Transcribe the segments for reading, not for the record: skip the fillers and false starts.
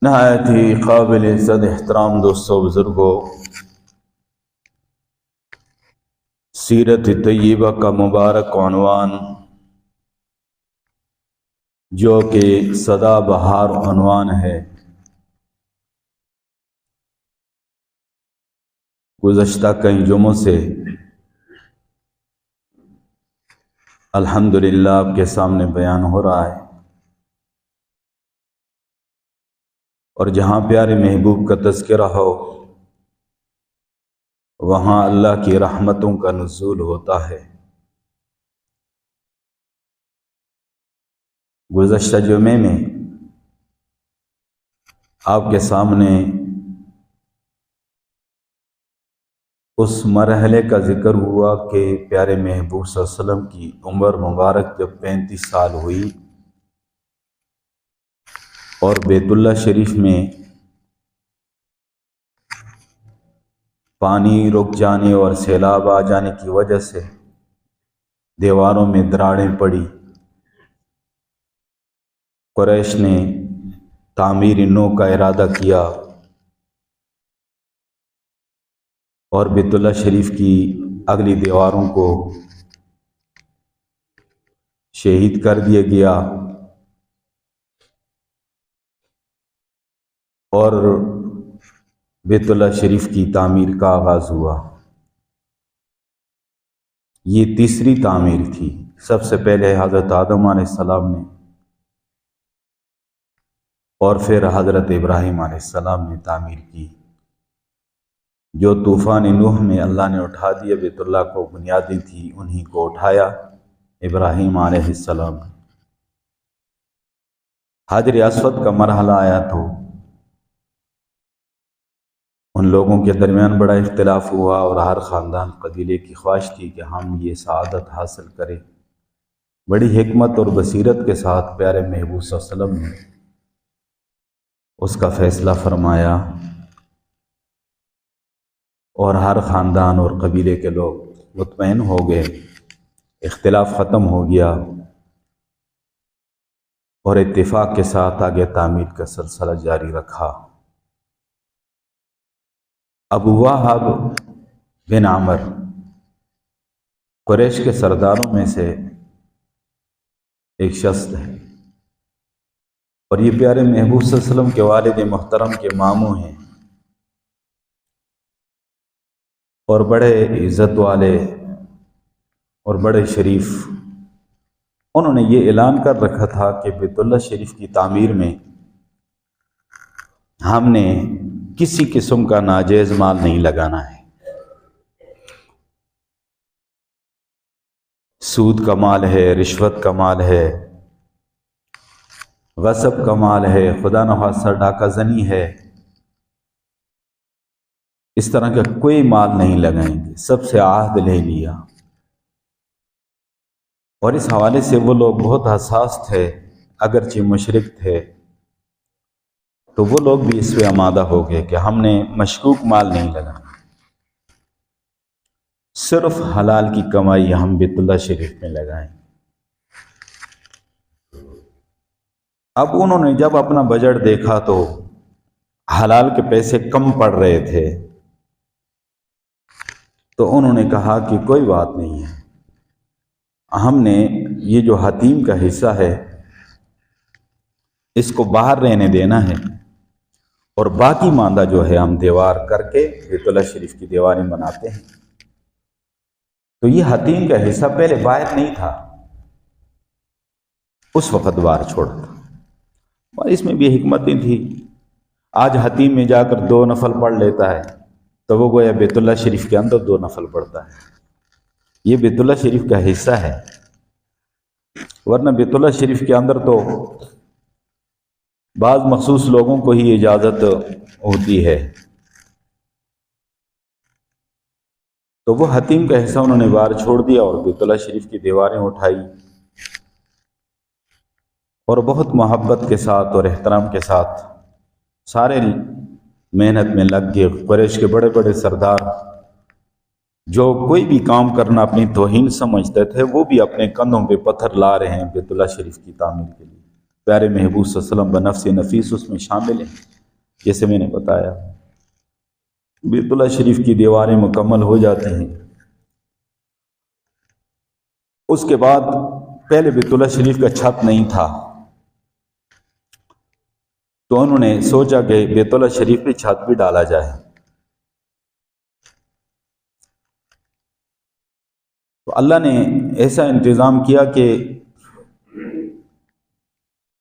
نہایت ہی قابل عزت احترام دوستوں بزرگوں، سیرت طیبہ کا مبارک عنوان جو کہ سدا بہار عنوان ہے، گزشتہ کئی جمعوں سے الحمدللہ آپ کے سامنے بیان ہو رہا ہے، اور جہاں پیارے محبوب کا تذکرہ ہو وہاں اللہ کی رحمتوں کا نزول ہوتا ہے۔ گزشتہ جمعے میں آپ کے سامنے اس مرحلے کا ذکر ہوا کہ پیارے محبوب صلی اللہ علیہ وسلم کی عمر مبارک جب 35 سال ہوئی اور بیت اللہ شریف میں پانی رک جانے اور سیلاب آ جانے کی وجہ سے دیواروں میں دراڑیں پڑی، قریش نے تعمیر نو کا ارادہ کیا اور بیت اللہ شریف کی اگلی دیواروں کو شہید کر دیا گیا اور بیت اللہ شریف کی تعمیر کا آغاز ہوا۔ یہ تیسری تعمیر تھی۔ سب سے پہلے حضرت آدم علیہ السلام نے اور پھر حضرت ابراہیم علیہ السلام نے تعمیر کی، جو طوفان نوح میں اللہ نے اٹھا دیا۔ بیت اللہ کو بنیادیں تھی، انہی کو اٹھایا ابراہیم علیہ السلام۔ حجر اسود کا مرحلہ آیا تو ان لوگوں کے درمیان بڑا اختلاف ہوا اور ہر خاندان قبیلے کی خواہش تھی کہ ہم یہ سعادت حاصل کریں۔ بڑی حکمت اور بصیرت کے ساتھ پیارے محبوب صلی اللہ علیہ وسلم نے اس کا فیصلہ فرمایا اور ہر خاندان اور قبیلے کے لوگ مطمئن ہو گئے، اختلاف ختم ہو گیا اور اتفاق کے ساتھ آگے تعمیر کا سلسلہ جاری رکھا۔ ابو وہب بن عامر قریش کے سرداروں میں سے ایک شخص ہے، اور یہ پیارے محبوب صلی اللہ علیہ وسلم کے والد محترم کے ماموں ہیں اور بڑے عزت والے اور بڑے شریف۔ انہوں نے یہ اعلان کر رکھا تھا کہ بیت اللہ شریف کی تعمیر میں ہم نے کسی قسم کا ناجائز مال نہیں لگانا ہے، سود کا مال ہے، رشوت کا مال ہے، غصب کا مال ہے، خدا نخواستہ ڈاکہ زنی ہے، اس طرح کا کوئی مال نہیں لگائیں گے۔ سب سے عہد لے لیا، اور اس حوالے سے وہ لوگ بہت حساس تھے، اگرچہ مشرک تھے تو وہ لوگ بھی اس پہ آمادہ ہو گئے کہ ہم نے مشکوک مال نہیں لگانا، صرف حلال کی کمائی ہم بیت اللہ شریف میں لگائیں۔ اب انہوں نے جب اپنا بجٹ دیکھا تو حلال کے پیسے کم پڑ رہے تھے، تو انہوں نے کہا کہ کوئی بات نہیں ہے، ہم نے یہ جو حتیم کا حصہ ہے اس کو باہر رہنے دینا ہے، اور باقی ماندہ جو ہے ہم دیوار کر کے بیت اللہ شریف کی دیواریں بناتے ہیں۔ تو یہ حتیم کا حصہ پہلے باہر نہیں تھا، اس وقت باہر چھوڑا تھا، اور اس میں بھی حکمتیں تھی۔ آج حتیم میں جا کر 2 نفل پڑھ لیتا ہے تو وہ گویا بیت اللہ شریف کے اندر 2 نفل پڑھتا ہے، یہ بیت اللہ شریف کا حصہ ہے، ورنہ بیت اللہ شریف کے اندر تو بعض مخصوص لوگوں کو ہی اجازت ہوتی ہے۔ تو وہ حتیم کا حصہ انہوں نے باہر چھوڑ دیا اور بیت اللہ شریف کی دیواریں اٹھائی، اور بہت محبت کے ساتھ اور احترام کے ساتھ سارے محنت میں لگ گئے۔ قریش کے بڑے بڑے سردار جو کوئی بھی کام کرنا اپنی توہین سمجھتے تھے، وہ بھی اپنے کندھوں پہ پتھر لا رہے ہیں بیت اللہ شریف کی تعمیر کے لیے۔ پیارے محبوب صلی اللہ علیہ وسلم بنفس نفیس اس میں شامل ہیں۔ جیسے میں نے بتایا بیت اللہ شریف کی دیواریں مکمل ہو جاتی ہیں، اس کے بعد پہلے بیت اللہ شریف کا چھت نہیں تھا، تو انہوں نے سوچا کہ بیت اللہ شریف پہ چھت بھی ڈالا جائے۔ تو اللہ نے ایسا انتظام کیا کہ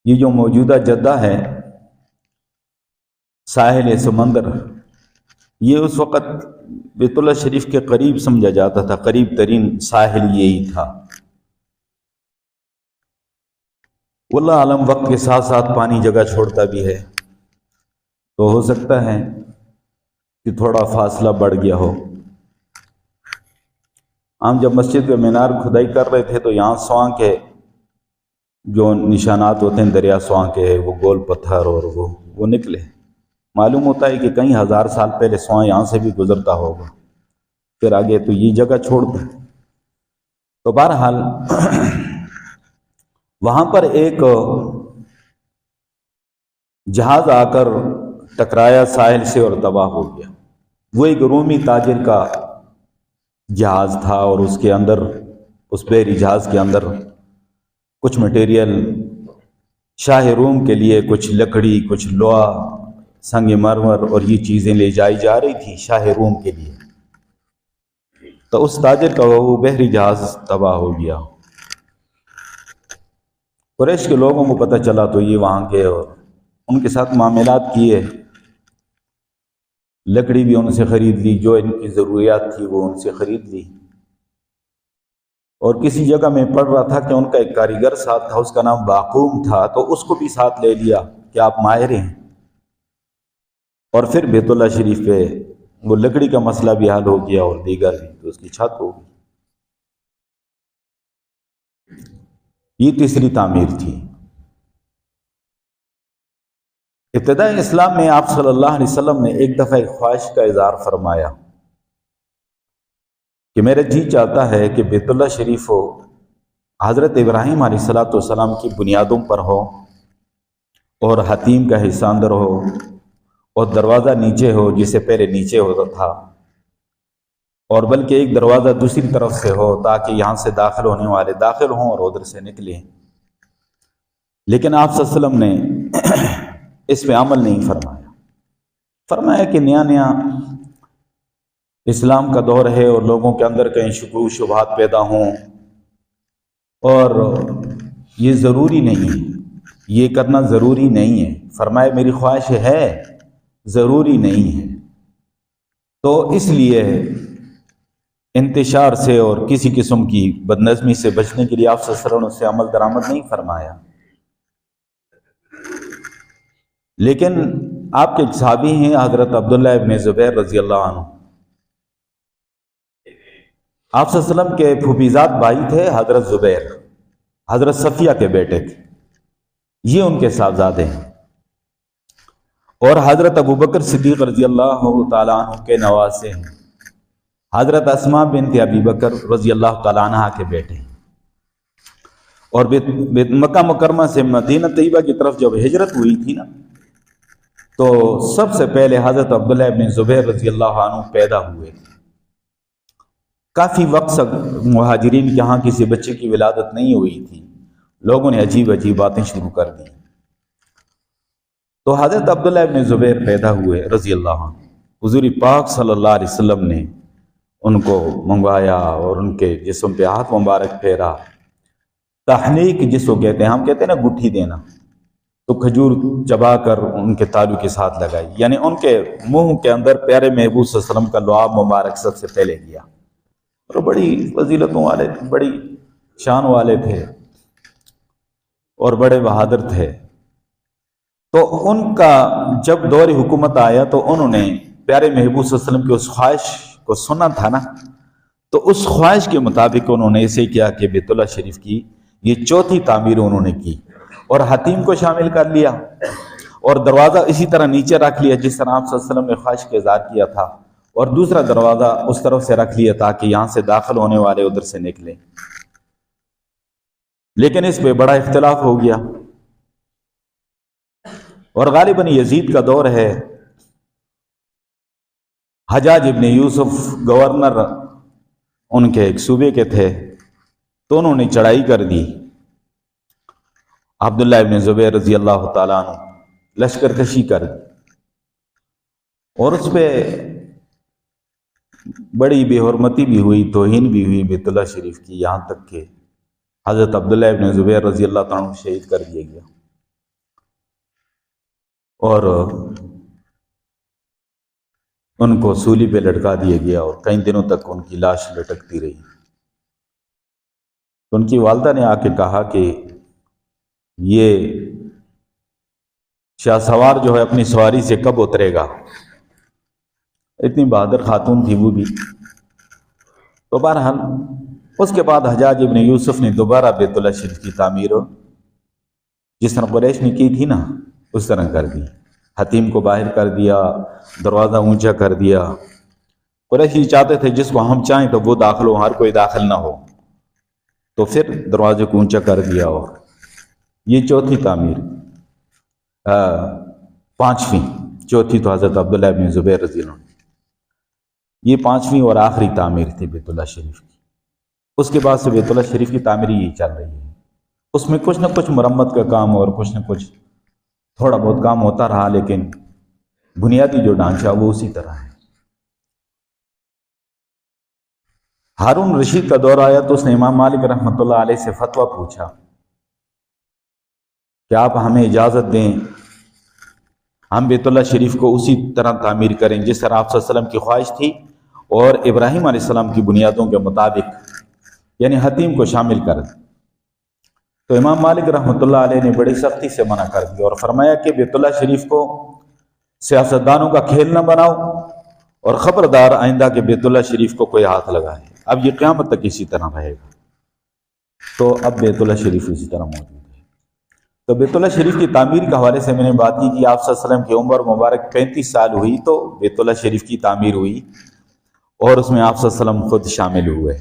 یہ جو موجودہ جدہ ہے، ساحل سمندر، یہ اس وقت بیت اللہ شریف کے قریب سمجھا جاتا تھا، قریب ترین ساحل یہی تھا۔ واللہ عالم وقت کے ساتھ ساتھ پانی جگہ چھوڑتا بھی ہے، تو ہو سکتا ہے کہ تھوڑا فاصلہ بڑھ گیا ہو۔ ہم جب مسجد کا مینار کھدائی کر رہے تھے تو یہاں سواں کے جو نشانات ہوتے ہیں دریا سواں کے، وہ گول پتھر اور وہ نکلے، معلوم ہوتا ہے کہ کئی ہزار سال پہلے سواں یہاں سے بھی گزرتا ہوگا، پھر آگے تو یہ جگہ چھوڑ دیں۔ تو بہرحال وہاں پر ایک جہاز آ کر ٹکرایا ساحل سے اور تباہ ہو گیا۔ وہ ایک رومی تاجر کا جہاز تھا، اور اس کے اندر، اس بحری جہاز کے اندر کچھ مٹیریل شاہ روم کے لیے، کچھ لکڑی، کچھ لوہا، سنگ مرمر اور یہ چیزیں لے جائی جا رہی تھی شاہ روم کے لیے۔ تو اس تاجر کا وہ بحری جہاز تباہ ہو گیا۔ قریش کے لوگوں کو پتہ چلا تو یہ وہاں گئے اور ان کے ساتھ معاملات کیے، لکڑی بھی ان سے خرید لی، جو ان کی ضروریات تھی وہ ان سے خرید لی۔ اور کسی جگہ میں پڑھ رہا تھا کہ ان کا ایک کاریگر ساتھ تھا، اس کا نام باقوم تھا، تو اس کو بھی ساتھ لے لیا کہ آپ ماہر ہیں۔ اور پھر بیت اللہ شریف پہ وہ لکڑی کا مسئلہ بھی حل ہو گیا اور دیگر بھی، تو اس کی چھت ہو گئی۔ یہ تیسری تعمیر تھی۔ ابتدائی اسلام میں آپ صلی اللہ علیہ وسلم نے ایک دفعہ ایک خواہش کا اظہار فرمایا کہ میرا جی چاہتا ہے کہ بیت اللہ شریف ہو حضرت ابراہیم علیہ السلام کی بنیادوں پر ہو، اور حتیم کا حصہ اندر ہو، اور دروازہ نیچے ہو جسے پہلے نیچے ہوتا تھا، اور بلکہ ایک دروازہ دوسری طرف سے ہو تاکہ یہاں سے داخل ہونے والے داخل ہوں اور ادھر سے نکلیں۔ لیکن آپ صلی اللہ علیہ وسلم نے اس پہ عمل نہیں فرمایا۔ فرمایا کہ نیا نیا اسلام کا دور ہے اور لوگوں کے اندر کہیں شکوک شبہات پیدا ہوں، اور یہ ضروری نہیں ہے، یہ کرنا ضروری نہیں ہے۔ فرمایا میری خواہش ہے، ضروری نہیں ہے۔ تو اس لیے انتشار سے اور کسی قسم کی بدنظمی سے بچنے کے لیے آپ صلی اللہ علیہ وسلم سے عمل درآمد نہیں فرمایا۔ لیکن آپ کے صحابی ہیں حضرت عبداللہ ابن زبیر رضی اللہ عنہ، آپ صلی اللہ علیہ وسلم کے پھوپھیزاد بھائی تھے حضرت زبیر، حضرت صفیہ کے بیٹے تھے، یہ ان کے صاحبزادے ہیں، اور حضرت ابوبکر صدیق رضی اللہ تعالیٰ عنہ کے نواسے ہیں، حضرت اسماء بنت ابی بکر رضی اللہ تعالیٰ عنہ کے بیٹے ہیں۔ اور مکہ مکرمہ سے مدینہ طیبہ کی طرف جب ہجرت ہوئی تھی نا، تو سب سے پہلے حضرت عبداللہ ابن زبیر رضی اللہ عنہ پیدا ہوئے۔ کافی وقت سے مہاجرین کے ہاں کسی بچے کی ولادت نہیں ہوئی تھی، لوگوں نے عجیب عجیب باتیں شروع کر دی۔ تو حضرت عبداللہ ابن زبیر پیدا ہوئے رضی اللہ عنہ، حضور پاک صلی اللہ علیہ وسلم نے ان کو منگوایا اور ان کے جسم پہ ہاتھ مبارک پھیرا۔ تحنیک جس کو کہتے ہیں، ہم کہتے ہیں نا گٹھی دینا، تو کھجور چبا کر ان کے تالو کے ساتھ لگائی، یعنی ان کے منہ کے اندر پیارے محبوب صلی اللہ علیہ وسلم کا لعاب مبارک سب سے پہلے گیا۔ اور بڑی فضیلتوں والے، بڑی شان والے تھے اور بڑے بہادر تھے۔ تو ان کا جب دور حکومت آیا تو انہوں نے پیارے محبوب صلی اللہ علیہ وسلم کی اس خواہش کو سنا تھا نا، تو اس خواہش کے مطابق انہوں نے ایسے کیا کہ بیت اللہ شریف کی یہ چوتھی تعمیر انہوں نے کی، اور حتیم کو شامل کر لیا، اور دروازہ اسی طرح نیچے رکھ لیا جس طرح آپ صلی اللہ علیہ وسلم نے خواہش کا اظہار کیا تھا، اور دوسرا دروازہ اس طرف سے رکھ لیا تاکہ یہاں سے داخل ہونے والے ادھر سے نکلیں۔ لیکن اس پہ بڑا اختلاف ہو گیا، اور غالباً یزید کا دور ہے حجاج ابن یوسف گورنر ان کے ایک صوبے کے تھے، تو انہوں نے چڑھائی کر دی۔ عبداللہ ابن زبیر رضی اللہ تعالیٰ عنہ لشکر کشی کر دی، اور اس پہ بڑی بے حرمتی بھی ہوئی، توہین بھی ہوئی بیت اللہ شریف کی، یہاں تک کہ حضرت عبداللہ ابن زبیر رضی اللہ تعالیٰ عنہ شہید کر دیا گیا، اور ان کو سولی پہ لٹکا دیا گیا، اور کئی دنوں تک ان کی لاش لٹکتی رہی۔ تو ان کی والدہ نے آ کے کہا کہ یہ شاہ سوار جو ہے اپنی سواری سے کب اترے گا؟ اتنی بہادر خاتون تھی وہ بھی۔ تو بہرحال اس کے بعد حجاج ابن یوسف نے دوبارہ بیت اللہ شریف کی تعمیر جس طرح قریش نے کی تھی نا اس طرح کر دی، حتیم کو باہر کر دیا، دروازہ اونچا کر دیا۔ قریش یہ چاہتے تھے جس کو ہم چاہیں تو وہ داخل ہو، ہر کوئی داخل نہ ہو، تو پھر دروازے کو اونچا کر دیا۔ اور یہ چوتھی تعمیر، پانچویں، چوتھی تو حضرت عبداللہ ابن زبیر رضی اللہ عنہ، یہ پانچویں اور آخری تعمیر تھی بیت اللہ شریف کی۔ اس کے بعد سے بیت اللہ شریف کی تعمیر یہی چل رہی ہے، اس میں کچھ نہ کچھ مرمت کا کام اور کچھ نہ کچھ تھوڑا بہت کام ہوتا رہا، لیکن بنیادی جو ڈھانچہ وہ اسی طرح ہے۔ ہارون رشید کا دور آیا تو اس نے امام مالک رحمۃ اللہ علیہ سے فتویٰ پوچھا کہ آپ ہمیں اجازت دیں ہم بیت اللہ شریف کو اسی طرح تعمیر کریں جس طرح آپ صلی اللہ علیہ وسلم کی خواہش تھی، اور ابراہیم علیہ السلام کی بنیادوں کے مطابق، یعنی حتیم کو شامل کر دیں۔ تو امام مالک رحمۃ اللہ علیہ نے بڑی سختی سے منع کر دیا اور فرمایا کہ بیت اللہ شریف کو سیاستدانوں کا کھیل نہ بناؤ، اور خبردار آئندہ کہ بیت اللہ شریف کو کوئی ہاتھ لگائے۔ اب یہ قیامت تک اسی طرح رہے گا۔ تو اب بیت اللہ شریف اسی طرح موجود ہے۔ تو بیت اللہ شریف کی تعمیر کے حوالے سے میں نے بات کی کہ آپ صلی اللہ علیہ وسلم کی عمر مبارک 35 سال ہوئی تو بیت اللہ شریف کی تعمیر ہوئی، اور اس میں آپ صلی اللہ علیہ وسلم خود شامل ہوئے۔